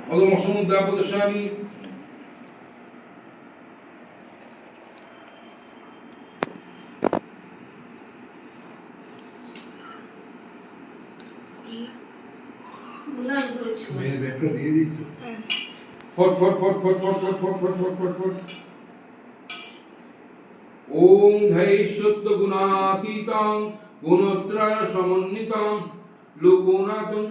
অদমসমুদ্রাপদস্বামী মেয়ের ব্যাগটা দিয়ে দিয়েছো ফট ফট ফট ফট ফট ফট ফট ফট ফট ফট ফট ওম ধৈষ্যত্ব গুণাতীতং গুণত্রয় সমন্বিতং লোকনাথং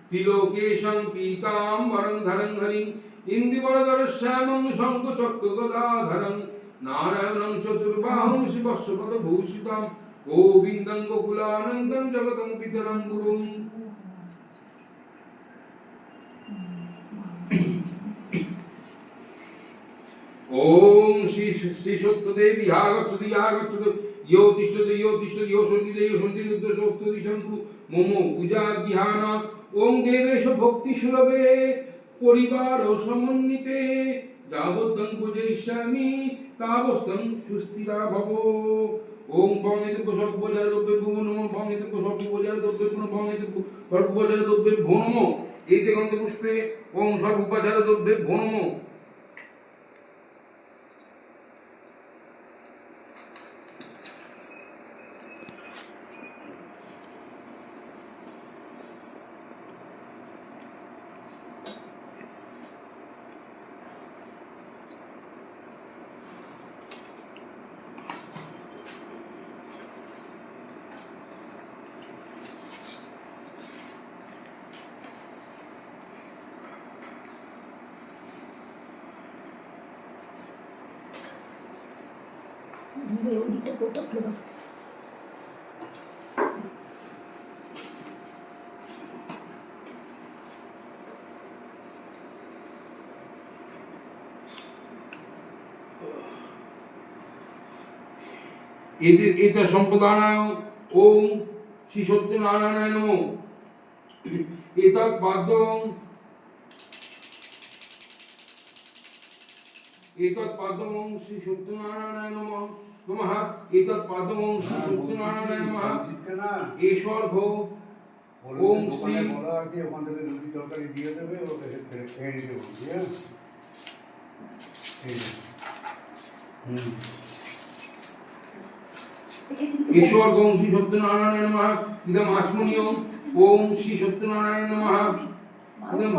ত্রিলোকেশং পীতাম্বরং ধরং হরিং ইন্দিবরধরশ্যামং শঙ্খচক্র গদাধরং নারায়ণং চতুর্বাহুং শিবস্য পদভূষিতং গোবিন্দং গোকুলানন্দং জগতং পিতরং গুরুং ওম শ্রী সত্যদেবী আগচ্ছতু আগচ্ছতু ইয়ো তিষ্ঠতু ইয়ো সন্ধিতে ইয়ো সন্ধিরুদ্ধ সপ্ততি শঙ্কু মম পূজা গৃহাণ ওম দেবেশ ভক্তি সুলভে পরিবার ও সমন্বিতে যাবত্তং পূজয়িষ্যামি তাবস্তং সুস্থিরা ভব ওম পঙ্গেতুক্য সর্বপূজার দ্রব্যে ভুবো নমঃ পঙ্গেতুক্য সর্বপূজার দ্রব্যে পুনঃ পঙ্গেতুক্য সর্বপূজার দ্রব্যে ভো নমঃ এইতে গন্ধ পুষ্পে ওম সর্বপূজার দ্রব্যে ভো নমঃ ওদিকটা কোটা ফেলো এটা সম্পদানায় ওম শ্রী সত্যনারায়ণায় নমঃ এতৎ পাদং শ্রী সত্যনারায়ণায় নমঃ এতৎ পাদং শ্রী সত্যনারায়ণায় নমঃ ঈশ্বর্ঘ ওম শ্রী বলা আছে ওখান থেকে রুটি তরকারি দিয়ে দেবে ওকে খেয়ে নিতে বলছি ঈশ্বর ওম শ্রী সত্যনারায়ণ নমঃ ইদম আসমনীয় ওম শ্রী সত্যনারায়ণ নমঃ ইদম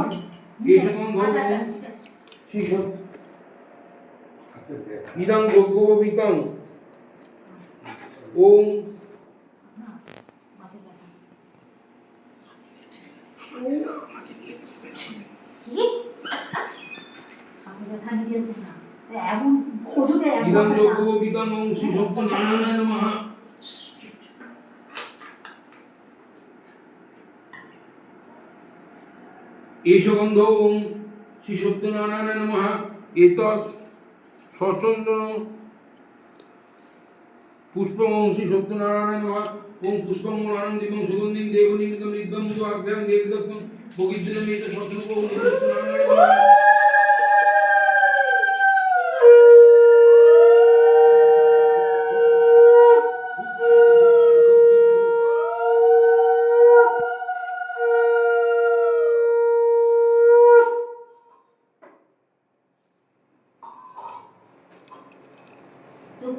কেশবন্ধ শ্রী সত্য ইদম ভগববিতং ওম ইদম ভগববিতং ওম শ্রী সত্যনারায়ণ নমঃ এষগন্ধ ওম শ্রী সত্যনারায়ণ নমঃ এতৎ সচন্দন পুষ্পম ওম শ্রী সত্যনারায়ণ নমঃ ওম পুষ্পম আনন্দিতং সুগন্ধিং দেবনিমিতং নিদ্যং আভ্যাং দেবদত্তং পবিত্রমিত সত্যরূপ ওম শ্রী সত্যনারায়ণ নমঃ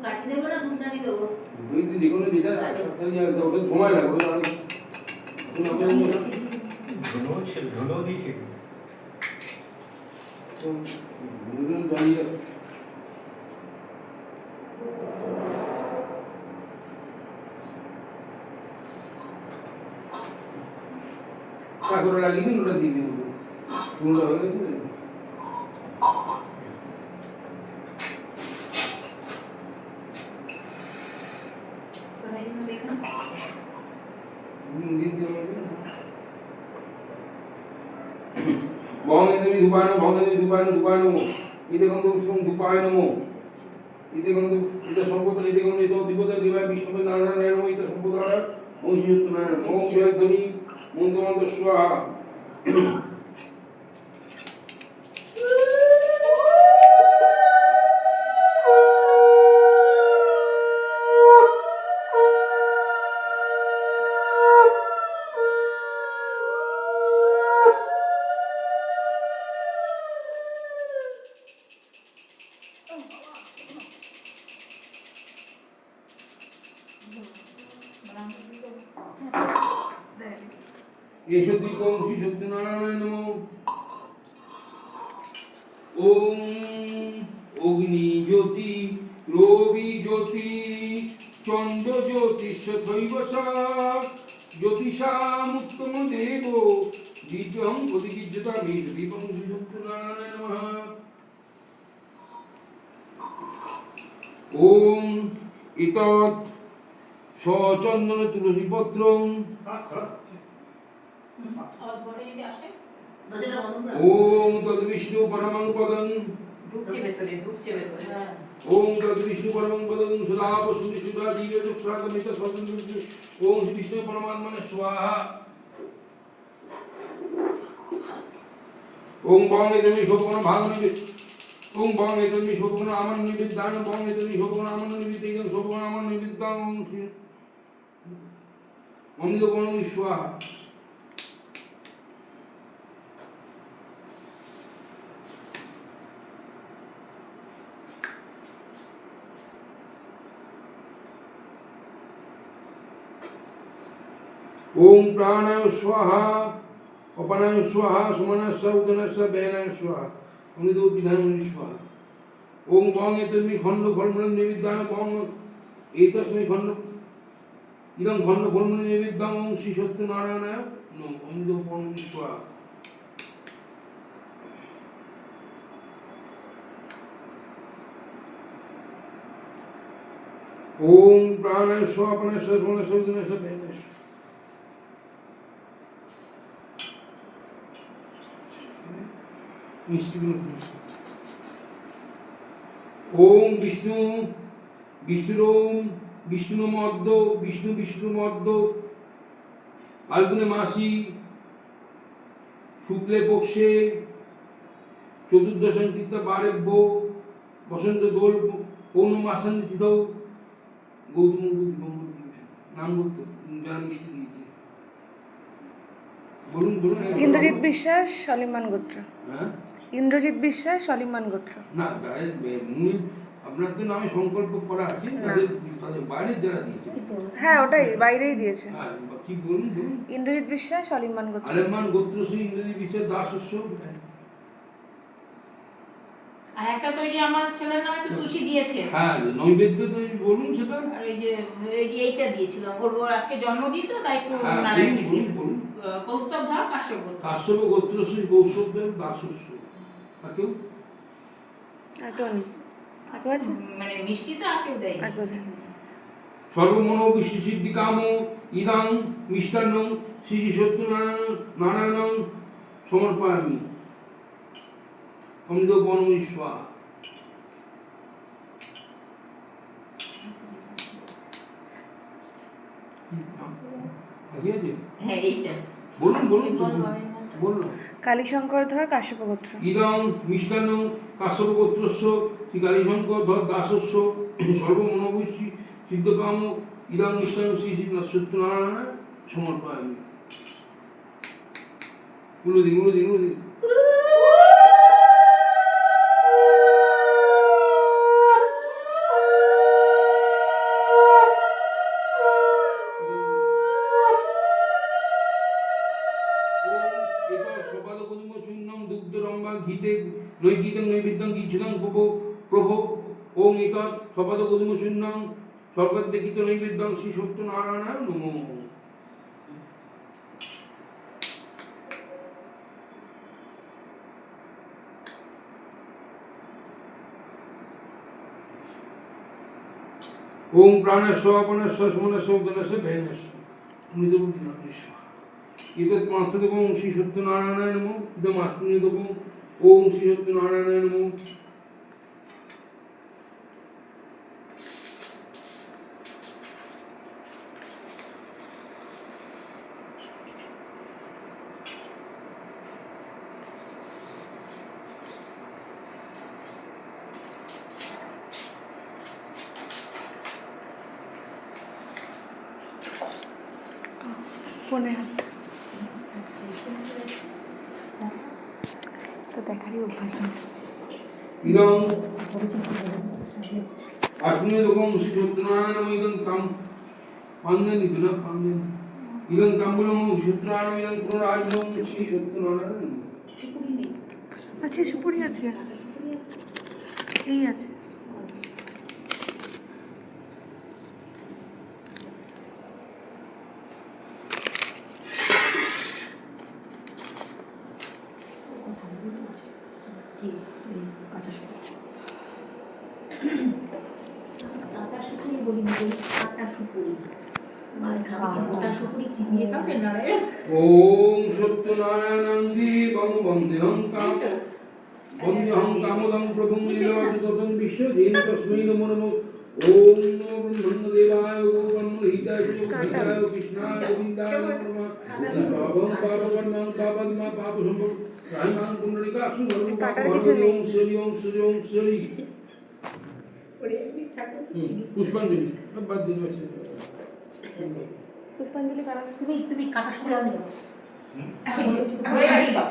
কাটি দেবো না দুধদানি দেবো দুই দিন যেগুলো যেটা ওটা সময় লাগবে ধুলো দিয়েছে জানিয়ে করে লাগিয়ে দিন ওটা দিয়ে দিন পুরোটা হয়ে গেছে ভঙ্গেদেবী ধূপায়ণ ইতে গন্ধ ধূপায়ণ ইতে গন্ধ ইতে সম্পদ ইতে গন্ধ ইতে বিপদ দেবায় বিষ্ণু নারায়ণ ইতে সম্পদ ওম শ্রী সত্যনারায়ণ ওম জয়ধ্বনি মন্ত্রমন্ত্র স্বাহা এসো দীপং শ্রী সত্যনারায়ণ নমঃ। ওম অগ্নি জ্যোতি রবি জ্যোতি চন্দ্র জ্যোতিষৈব জ্যোতিষা মুক্তম দেব দীপং প্রতিবিদ্যতা দীপং শ্রী সত্যনারায়ণ নমঃ। ওম ইতৎ সচন্দন তুলসী পত্রং অল্পটা যদি আসে ওম তদ বিষ্ণু পরমং পদং ঢুকছে ভেতরে হ্যাঁ ওম তদ বিষ্ণু পরমং পদং সুধা বসুনি সুধা জীবে দুঃখাগমিত স্বতন্ত্র ওম শ্রী বিষ্ণু পরমাত্মনে স্বাহা। ওম বং এতমি শোভন ভাগনি ওম বং এতমি শোভন আমার নিবিদ্ধান বং এতমি শোভন আমার নিবিদ্ধান শোভন আমার নিবিদ্ধান ওম শ্রী অমৃত বর্ণ স্বাহা। ओम प्राणाय स्वाहा अपनाय स्वाहा सुमनस्य उदनस्य बैनाय स्वाहा अमृतो विधान स्वाहा। ओम बंग एतस्मै खंड फलमूलं निविद्दान बंग एतस्मै खंड इदं खंड फलमूलं निविद्दान ओम श्री सत्यनारायणाय नमः अमृतो बंग स्वाहा। ओम प्राणाय स्वाहा अपनाय स्वाहा सुमनस्य उदनस्य बैनाय स्वाहा। ओम विष्णु विष्णुरोम विष्णु मध्य विष्णु विष्णु मध्य फाल्गुने मासी शुक्ले पक्षे चतुर्दश तीर्थ बारेभ्य बसंत दोल पौर्णमासन तिथौ गौतम नाम বলতো যারা মিষ্টি দিয়েছে বলুন বলুন। ইন্দ্রজিৎ বিশ্বাস সলিমান গোত্র। হ্যাঁ ইন্দ্রজিৎ বিশ্বাস সলিমান গোত্র। না মূল আপনার তো নামে সংকল্প করা আছে তাদের তাদের বাইরে যারা দিয়েছে। হ্যাঁ ওটাই বাইরেই দিয়েছে। হ্যাঁ কি বলুন বলুন। ইন্দ্রজিৎ বিশ্বাস সলিমান গোত্র। আলেমান গোত্রশ্রী ইন্দ্রজিৎ বিশ্বাস দাসস্য। আর একটা তো ওই যে আমার ছেলের নামে তো তুলসী দিয়েছে হ্যাঁ নৈবেদ্য তো বলুন সেটা। আর এই যে এইটা দিয়েছিলাম ওর আজকে জন্মদিন তো তাই একটু হ্যাঁ নারায়ণকে বলুন বলুন। কৌস্তব ধর কাশ্যপ গোত্র কাশ্যপ গোত্রশ্রী কৌশবদেব দাসস্য। তাকেও আর কেউ নেই। আর কেউ আছে? মানে মিষ্টি তো আর কেউ দেয় আর কেউ নেই। সর্বমনো বিশ্ব সিদ্ধি কাম ইদাং মিষ্টান্ন শ্রী সত্যনারায়ণ নারায়ণ সমর্পয়ামি অমৃত বনবিশ্বা। হ্যাঁ এইটা বলুন বলুন বলুন। কালীশঙ্কর ধর কাশ্যপ গোত্র। ইদং মিষ্টান্ন কাশ্যপ গোত্রস্য শ্রী কালীশঙ্কর ধর দাসস্য সর্বমনোবিশ্ব সিদ্ধকাম ইদং মিষ্টান্ন শ্রী শ্রী সত্যনারায়ণ সমর্পয়ামি। উলুদিন উলুদিন উলুদিন। ঘিতে নৈগীতং নৈবেদ্যং গীতং প্রভো ওম এতৎ সপদ গোধূম শূন্যং স্বর্গদেখিত নৈবেদ্যং শ্রী সত্যনারায়ণায় নমঃ। ओम प्राणस्व अपनस्व सुमनस्व उदनस्व भयनस्व मृदुबुद्धिनाशः। एतत् मात्रदेवं श्री सत्यनारायणाय नमः। इदम् आत्मनिदेवं ओम श्री सत्यनारायणाय नमः। ফোনে হাত তো দেখারই অভ্যাস নেই। इदं आत्मनिदेवं श्री सत्यनारायण नमः। इदं तम पांजन ইলং কাম্বুলং সূত্রাণং ইলং পুনরাজং শ্রী সত্যনারায়ণ। সুপুরি নেই। আছে সুপুরি আছে, এই আছে। ঠিক, এই কাঁচা সুপুরি। কাঁচা সুপুরি বলি না, বলি কাঁটা সুপুরি। মানে খাবে গোটা সুপুরি চিবিয়ে খাবে না রে। ওম সত্যনারায়ণং দেবং বন্দেহং কাম বন্দেহং কামদং প্রভুং লীলাবতং বিশ্বজেন তস্मै নমো নমঃ। ওম নমো ব্রহ্মদেবায় গো ব্রহ্মহিতায় হিতায় কৃষ্ণায় গোবিন্দায় নমো নমঃ। পাবং পাপকর্মং পাপদ্মা পাপ সম্ভব রাইমাং পুণ্ডরিকাক্ষু সর্বং কাটার কিছু নেই। ওম শ্রী ওম শ্রী ওম শ্রী। ওরে এমনি ঠাকুর। পুষ্পাঞ্জলি বাদ দিন আছে। পুষ্পাঞ্জলি কারা? তুমি কাঁটা সুপুরি আনি দাও। হয়ে গেছে দাও।